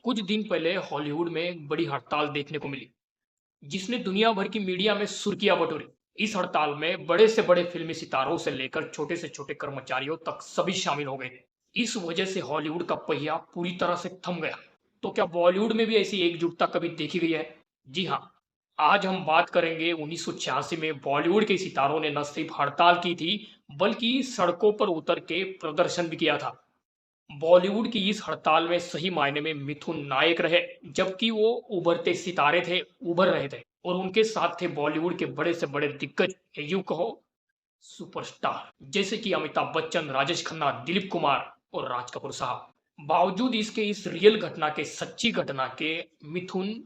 कुछ दिन पहले हॉलीवुड में एक बड़ी हड़ताल देखने को मिली, जिसने दुनिया भर की मीडिया में सुर्खियां बटोरी। इस हड़ताल में बड़े से बड़े फिल्मी सितारों से लेकर छोटे से छोटे कर्मचारियों तक सभी शामिल हो गए थे। इस वजह से हॉलीवुड का पहिया पूरी तरह से थम गया। तो क्या बॉलीवुड में भी ऐसी एकजुटता कभी देखी गई है? जी हाँ, आज हम बात करेंगे 1986 में बॉलीवुड के सितारों ने न सिर्फ हड़ताल की थी, बल्कि सड़कों पर उतर के प्रदर्शन भी किया था। बॉलीवुड की इस हड़ताल में सही मायने में मिथुन नायक रहे, जबकि वो उभरते सितारे थे, उभर रहे थे। और उनके साथ थे बॉलीवुड के बड़े से बड़े दिग्गज, यूं कहो सुपरस्टार, जैसे कि अमिताभ बच्चन, राजेश खन्ना, दिलीप कुमार और राज कपूर साहब। बावजूद इसके इस रियल घटना के, सच्ची घटना के, मिथुन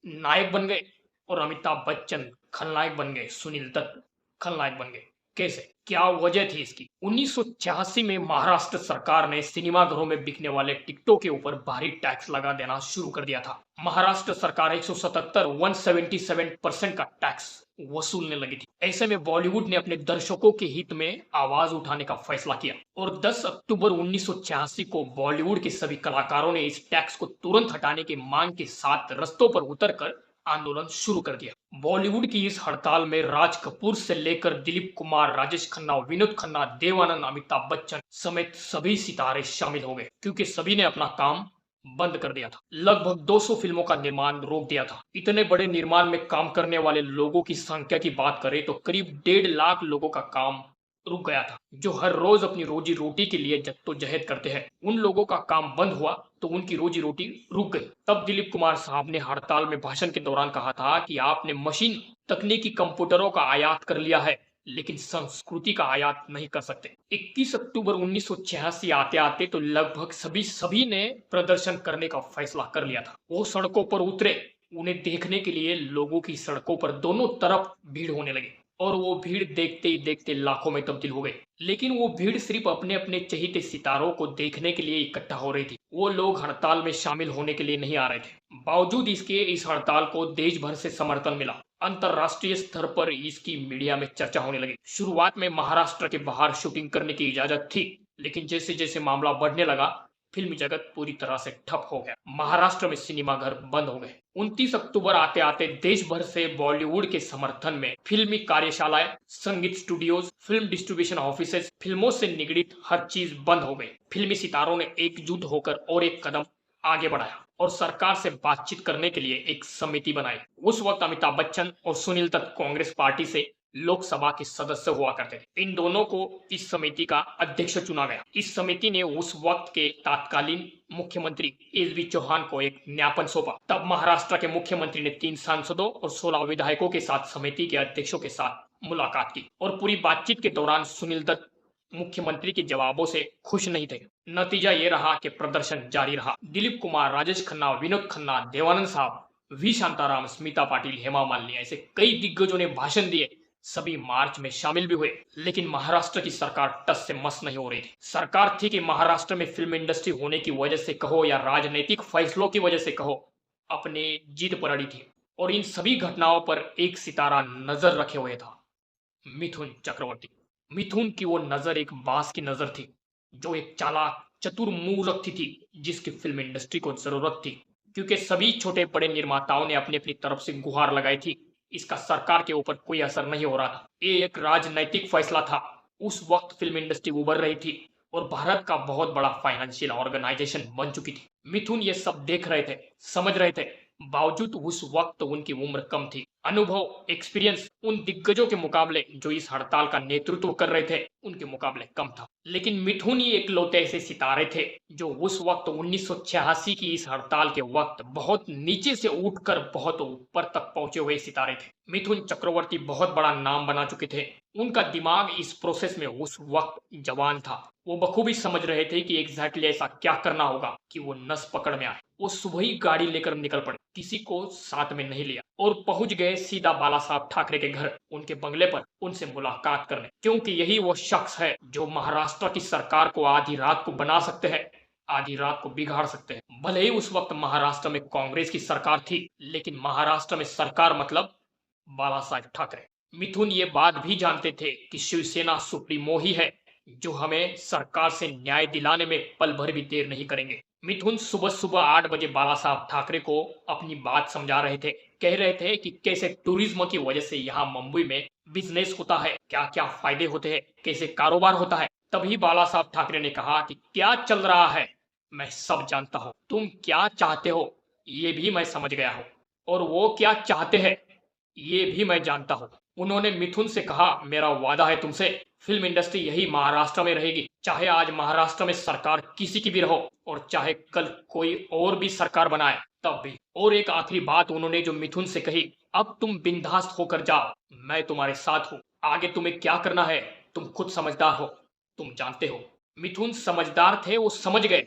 नायक बन गए और अमिताभ बच्चन खलनायक बन गए, सुनील दत्त खलनायक बन गए। कैसे? क्या वजह थी इसकी? 1986 में महाराष्ट्र सरकार ने सिनेमाघरों में बिकने वाले टिकटों के ऊपर भारी टैक्स लगा देना शुरू कर दिया था। महाराष्ट्र सरकार 177% का टैक्स वसूलने लगी थी। ऐसे में बॉलीवुड ने अपने दर्शकों के हित में आवाज उठाने का फैसला किया और 10 अक्टूबर 1986 को बॉलीवुड के सभी कलाकारों ने इस टैक्स को तुरंत हटाने की मांग के साथ रस्तों पर उतरकर आंदोलन शुरू कर दिया। बॉलीवुड की इस हड़ताल में राज कपूर से लेकर दिलीप कुमार, राजेश खन्ना, विनोद खन्ना, देवानंद, अमिताभ बच्चन समेत सभी सितारे शामिल हो गए, क्योंकि सभी ने अपना काम बंद कर दिया था। लगभग 200 फिल्मों का निर्माण रोक दिया था। इतने बड़े निर्माण में काम करने वाले लोगों की संख्या की बात करें तो करीब 1.5 लाख लोगों का काम रुक गया था, जो हर रोज अपनी रोजी रोटी के लिए जद्दोजहद करते हैं। उन लोगों का काम बंद हुआ तो उनकी रोजी रोटी रुक गई। तब दिलीप कुमार साहब ने हड़ताल में भाषण के दौरान कहा था कि आपने मशीन तकनीकी कंप्यूटरों का आयात कर लिया है, लेकिन संस्कृति का आयात नहीं कर सकते। 21 अक्टूबर 1986 आते आते तो लगभग सभी ने प्रदर्शन करने का फैसला कर लिया था। वो सड़कों पर उतरे। उन्हें देखने के लिए लोगों की सड़कों पर दोनों तरफ भीड़ होने लगी और वो भीड़ देखते ही देखते लाखों में तब्दील हो गई। लेकिन वो भीड़ सिर्फ अपने अपने चहेते सितारों को देखने के लिए इकट्ठा हो रही थी। वो लोग हड़ताल में शामिल होने के लिए नहीं आ रहे थे। बावजूद इसके इस हड़ताल को देश भर से समर्थन मिला। अंतरराष्ट्रीय स्तर पर इसकी मीडिया में चर्चा होने लगी। शुरुआत में महाराष्ट्र के बाहर शूटिंग करने की इजाजत थी, लेकिन जैसे जैसे मामला बढ़ने लगा, फिल्म जगत पूरी तरह से ठप हो गया। महाराष्ट्र में सिनेमाघर बंद हो गए। 29 अक्टूबर आते आते देश भर से बॉलीवुड के समर्थन में फिल्मी कार्यशालाएं, संगीत स्टूडियोज, फिल्म डिस्ट्रीब्यूशन ऑफिसेज, फिल्मों से निगड़ित हर चीज बंद हो गई। फिल्मी सितारों ने एकजुट होकर और एक कदम आगे बढ़ाया और सरकार से बातचीत करने के लिए एक समिति बनाई। उस वक्त अमिताभ बच्चन और सुनील दत्त कांग्रेस पार्टी से लोकसभा के सदस्य हुआ करते थे। इन दोनों को इस समिति का अध्यक्ष चुना गया। इस समिति ने उस वक्त के तत्कालीन मुख्यमंत्री एस.बी. चौहान को एक ज्ञापन सौंपा। तब महाराष्ट्र के मुख्यमंत्री ने 3 सांसदों और 16 विधायकों के साथ समिति के अध्यक्षों के साथ मुलाकात की और पूरी बातचीत के दौरान सुनील दत्त मुख्यमंत्री के जवाबों से खुश नहीं थे। नतीजा ये रहा कि प्रदर्शन जारी रहा। दिलीप कुमार, राजेश खन्ना, विनोद खन्ना, देवानंद साहब, वी शांताराम, स्मिता पाटिल, हेमा मालिनी ऐसे कई दिग्गजों ने भाषण दिए। सभी मार्च में शामिल भी हुए, लेकिन महाराष्ट्र की सरकार टस से मस नहीं हो रही थी। सरकार थी कि महाराष्ट्र में फिल्म इंडस्ट्री होने की वजह से कहो या राजनीतिक फैसलों की वजह से कहो, अपने जिद पर अड़ी थी और इन सभी घटनाओं पर एक सितारा नजर रखे हुए था, मिथुन चक्रवर्ती। मिथुन की वो नजर एक बास की नजर थी, जो एक चालाक चतुर मूर्ति थी, जिसकी फिल्म इंडस्ट्री को जरूरत थी, क्योंकि सभी छोटे बड़े निर्माताओं ने अपनी अपनी तरफ से गुहार लगाई थी। इसका सरकार के ऊपर कोई असर नहीं हो रहा था। ये एक राजनैतिक फैसला था। उस वक्त फिल्म इंडस्ट्री उभर रही थी और भारत का बहुत बड़ा फाइनेंशियल ऑर्गेनाइजेशन बन चुकी थी। मिथुन ये सब देख रहे थे, समझ रहे थे। बावजूद उस वक्त उनकी उम्र कम थी। अनुभव, एक्सपीरियंस उन दिग्गजों के मुकाबले जो इस हड़ताल का नेतृत्व कर रहे थे, उनके मुकाबले कम था। लेकिन मिथुन ही एकलौते ऐसे सितारे थे जो उस वक्त 1986 की इस हड़ताल के वक्त बहुत नीचे से उठकर बहुत ऊपर तक पहुंचे हुए सितारे थे। मिथुन चक्रवर्ती बहुत बड़ा नाम बना चुके थे। उनका दिमाग इस प्रोसेस में उस वक्त जवान था। वो बखूबी समझ रहे थे कि एग्जैक्टली ऐसा क्या करना होगा कि वो नस पकड़ में आए। वो सुबह ही गाड़ी लेकर निकल पड़े, किसी को साथ में नहीं लिया और पहुंच गए सीधा बाला साहब ठाकरे के घर, उनके बंगले पर उनसे मुलाकात करने, क्योंकि यही वो शख्स है जो महाराष्ट्र की सरकार को आधी रात को बना सकते हैं, आधी रात को बिगाड़ सकते हैं। भले ही उस वक्त महाराष्ट्र में कांग्रेस की सरकार थी, लेकिन महाराष्ट्र में सरकार मतलब बाला साहेब ठाकरे। मिथुन ये बात भी जानते थे कि शिवसेना सुप्रीमो ही है जो हमें सरकार से न्याय दिलाने में पल भर भी देर नहीं करेंगे। मिथुन सुबह सुबह 8 बजे बाला साहब ठाकरे को अपनी बात समझा रहे थे। कह रहे थे कि कैसे टूरिज्म की वजह से यहाँ मुंबई में बिजनेस होता है, क्या क्या फायदे होते हैं, कैसे कारोबार होता है। तभी बाला साहब ठाकरे ने कहा कि क्या चल रहा है मैं सब जानता हूँ, तुम क्या चाहते हो ये भी मैं समझ गया हूँ, और वो क्या चाहते हैं ये भी मैं जानता हूँ। उन्होंने मिथुन से कहा, मेरा वादा है तुमसे, फिल्म इंडस्ट्री यही महाराष्ट्र में रहेगी, चाहे आज महाराष्ट्र में सरकार किसी की भी रहो और चाहे कल कोई और भी सरकार बनाए तब भी। और एक आखिरी बात उन्होंने जो मिथुन से कही, अब तुम बिंदास होकर जाओ, मैं तुम्हारे साथ हूँ, आगे तुम्हें क्या करना है तुम खुद समझदार हो, तुम जानते हो। मिथुन समझदार थे, वो समझ गए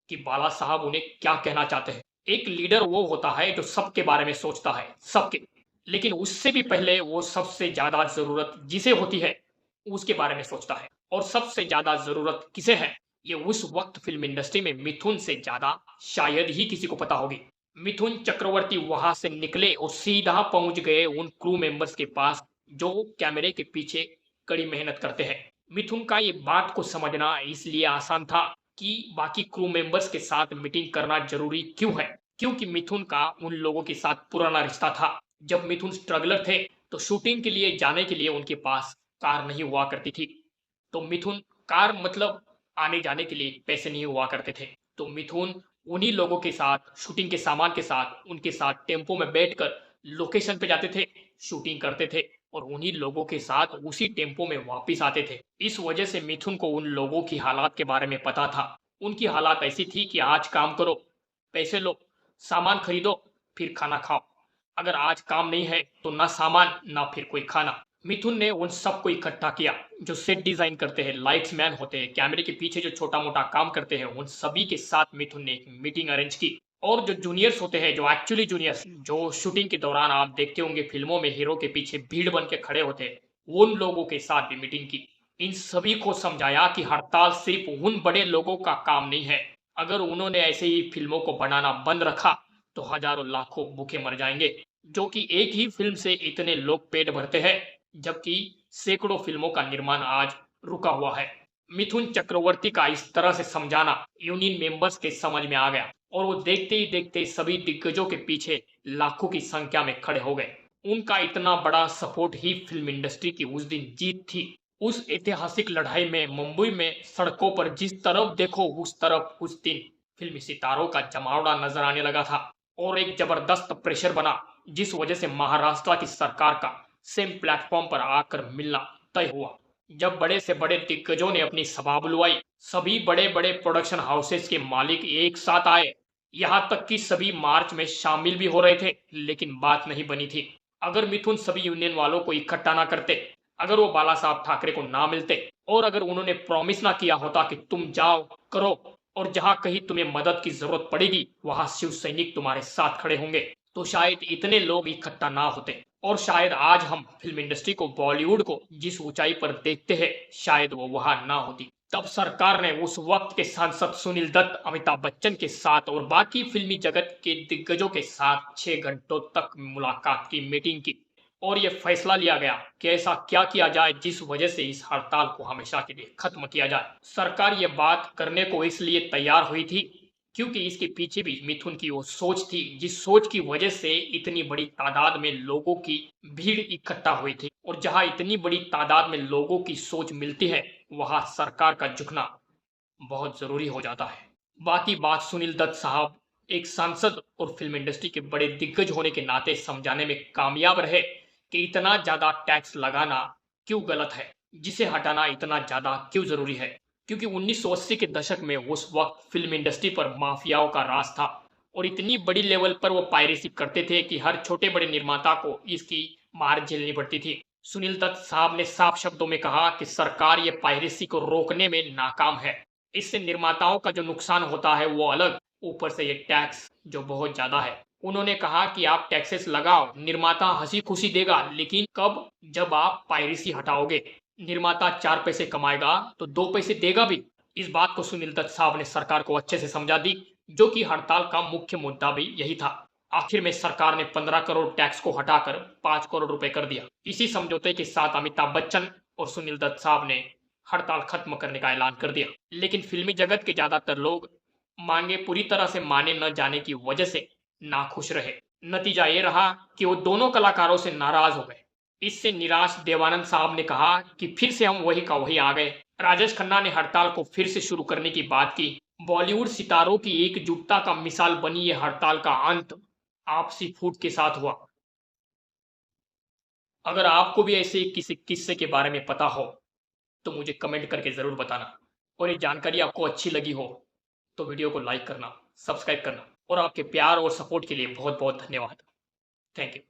कि बाला साहब उन्हें क्या कहना चाहते हैं। एक लीडर वो होता है जो सबके बारे में सोचता है, सबके, लेकिन उससे भी पहले वो सबसे ज्यादा जरूरत जिसे होती है उसके बारे में सोचता है। और सबसे ज्यादा जरूरत किसे है ये उस वक्त फिल्म इंडस्ट्री में मिथुन से ज्यादा शायद ही किसी को पता होगी। मिथुन चक्रवर्ती वहां से निकले और सीधा पहुंच गए उन क्रू मेंबर्स के पास जो कैमरे के पीछे कड़ी मेहनत करते हैं। मिथुन का ये बात को समझना इसलिए आसान था कि बाकी क्रू मेंबर्स के साथ मीटिंग करना जरूरी क्यों है, क्योंकि मिथुन का उन लोगों के साथ पुराना रिश्ता था। जब मिथुन स्ट्रगलर थे तो शूटिंग के लिए जाने के लिए उनके पास कार नहीं हुआ करती थी। तो मिथुन, कार मतलब आने जाने के लिए पैसे नहीं हुआ करते थे, तो मिथुन उन्हीं लोगों के साथ शूटिंग के सामान के साथ उनके साथ टेम्पो में बैठकर लोकेशन पे जाते थे, शूटिंग करते थे और उन्हीं लोगों के साथ उसी टेम्पो में वापस आते थे। इस वजह से मिथुन को उन लोगों की हालात के बारे में पता था। उनकी हालात ऐसी थी कि आज काम करो, पैसे लो, सामान खरीदो, फिर खाना खाओ। अगर आज काम नहीं है तो ना सामान ना फिर कोई खाना। मिथुन ने उन सबको इकट्ठा किया जो सेट डिजाइन करते हैं, लाइट्स मैन होते हैं, कैमरे के पीछे जो छोटा मोटा काम करते हैं, उन सभी के साथ मिथुन ने एक मीटिंग अरेंज की। और जो जूनियर्स होते हैं, जो एक्चुअली जूनियर्स, जो शूटिंग के दौरान आप देखते होंगे फिल्मों में हीरो के पीछे भीड़ बन के खड़े होते हैं, उन लोगों के साथ भी मीटिंग की। इन सभी को समझाया कि हड़ताल सिर्फ उन बड़े लोगों का काम नहीं है। अगर उन्होंने ऐसे ही फिल्मों को बनाना बंद रखा तो हजारों लाखों भूखे मर जाएंगे, जो कि एक ही फिल्म से इतने लोग पेट भरते हैं, जबकि सैकड़ों फिल्मों का निर्माण आज रुका हुआ है। मिथुन चक्रवर्ती का इस तरह से समझाना यूनियन मेंबर्स के समझ में आ गया और वो देखते ही देखते सभी दिग्गजों के पीछे लाखों की संख्या में खड़े हो गए। उनका इतना बड़ा सपोर्ट ही फिल्म इंडस्ट्री की उस दिन जीत थी। उस ऐतिहासिक लड़ाई में मुंबई में सड़कों पर जिस तरफ देखो उस तरफ उस दिन फिल्मी सितारों का जमावड़ा नजर आने लगा था और एक जबरदस्त प्रेशर बना, जिस वजह से महाराष्ट्र की सरकार का सेम प्लेटफॉर्म पर आकर मिलना तय हुआ। जब बड़े से बड़े दिग्गजों ने अपनी सभा बुलवाई, सभी बड़े बड़े प्रोडक्शन हाउसेस के मालिक एक साथ आए, यहाँ तक कि सभी मार्च में शामिल भी हो रहे थे, लेकिन बात नहीं बनी थी। अगर मिथुन सभी यूनियन वालों को इकट्ठा ना करते, अगर वो बाला साहब ठाकरे को ना मिलते और अगर उन्होंने प्रॉमिस ना किया होता कि तुम जाओ करो और जहां कहीं तुम्हें मदद की जरूरत पड़ेगी वहां शिव सैनिक तुम्हारे साथ खड़े होंगे, तो शायद इतने लोग इकट्ठा ना होते और शायद आज हम फिल्म इंडस्ट्री को, बॉलीवुड को जिस ऊंचाई पर देखते हैं, शायद वो वहां ना होती। तब सरकार ने उस वक्त के सांसद सुनील दत्त, अमिताभ बच्चन के साथ और बाकी फिल्मी जगत के दिग्गजों के साथ 6 घंटों तक मुलाकात की, मीटिंग की और ये फैसला लिया गया कि ऐसा क्या किया जाए जिस वजह से इस हड़ताल को हमेशा के लिए खत्म किया जाए। सरकार ये बात करने को इसलिए तैयार हुई थी क्योंकि इसके पीछे भी मिथुन की वो सोच थी, जिस सोच की वजह से इतनी बड़ी तादाद में लोगों की भीड़ इकट्ठा हुई थी। और जहां इतनी बड़ी तादाद में लोगों की सोच मिलती है वहां सरकार का झुकना बहुत जरूरी हो जाता है। बाकी बात सुनील दत्त साहब एक सांसद और फिल्म इंडस्ट्री के बड़े दिग्गज होने के नाते समझाने में कामयाब रहे कि इतना ज्यादा टैक्स लगाना क्यों गलत है, जिसे हटाना इतना ज्यादा क्यों जरूरी है। क्योंकि 1980 के दशक में उस वक्त फिल्म इंडस्ट्री पर माफियाओं का राज था और इतनी बड़ी लेवल पर वो पायरेसी करते थे कि हर छोटे बड़े निर्माता को इसकी मार झेलनी पड़ती थी। सुनील दत्त साहब ने साफ शब्दों में कहा कि सरकार ये पायरेसी को रोकने में नाकाम है। इससे निर्माताओं का जो नुकसान होता है वो अलग, ऊपर से ये टैक्स जो बहुत ज्यादा है। उन्होंने कहा कि आप टैक्सेस लगाओ, निर्माता हंसी खुशी देगा, लेकिन कब, जब आप पायरेसी हटाओगे। निर्माता 4 पैसे कमाएगा तो 2 पैसे देगा भी। इस बात को सुनील दत्त साहब ने सरकार को अच्छे से समझा दी, जो कि हड़ताल का मुख्य मुद्दा भी यही था। आखिर में सरकार ने 15 करोड़ टैक्स को हटाकर 5 करोड़ रुपए कर दिया। इसी समझौते के साथ अमिताभ बच्चन और सुनील दत्त साहब ने हड़ताल खत्म करने का ऐलान कर दिया। लेकिन फिल्मी जगत के ज्यादातर लोग मांगे पूरी तरह से माने न जाने की वजह से नाखुश रहे। नतीजा ये रहा कि वो दोनों कलाकारों से नाराज हो गए। इससे निराश देवानंद साहब ने कहा कि फिर से हम वही का वही आ गए। राजेश खन्ना ने हड़ताल को फिर से शुरू करने की बात की। बॉलीवुड सितारों की एकजुटता का मिसाल बनी ये हड़ताल का अंत आपसी फूट के साथ हुआ। अगर आपको भी ऐसे किसी किस्से के बारे में पता हो तो मुझे कमेंट करके जरूर बताना। और ये जानकारी आपको अच्छी लगी हो तो वीडियो को लाइक करना, सब्सक्राइब करना और आपके प्यार और सपोर्ट के लिए बहुत बहुत धन्यवाद। Thank you.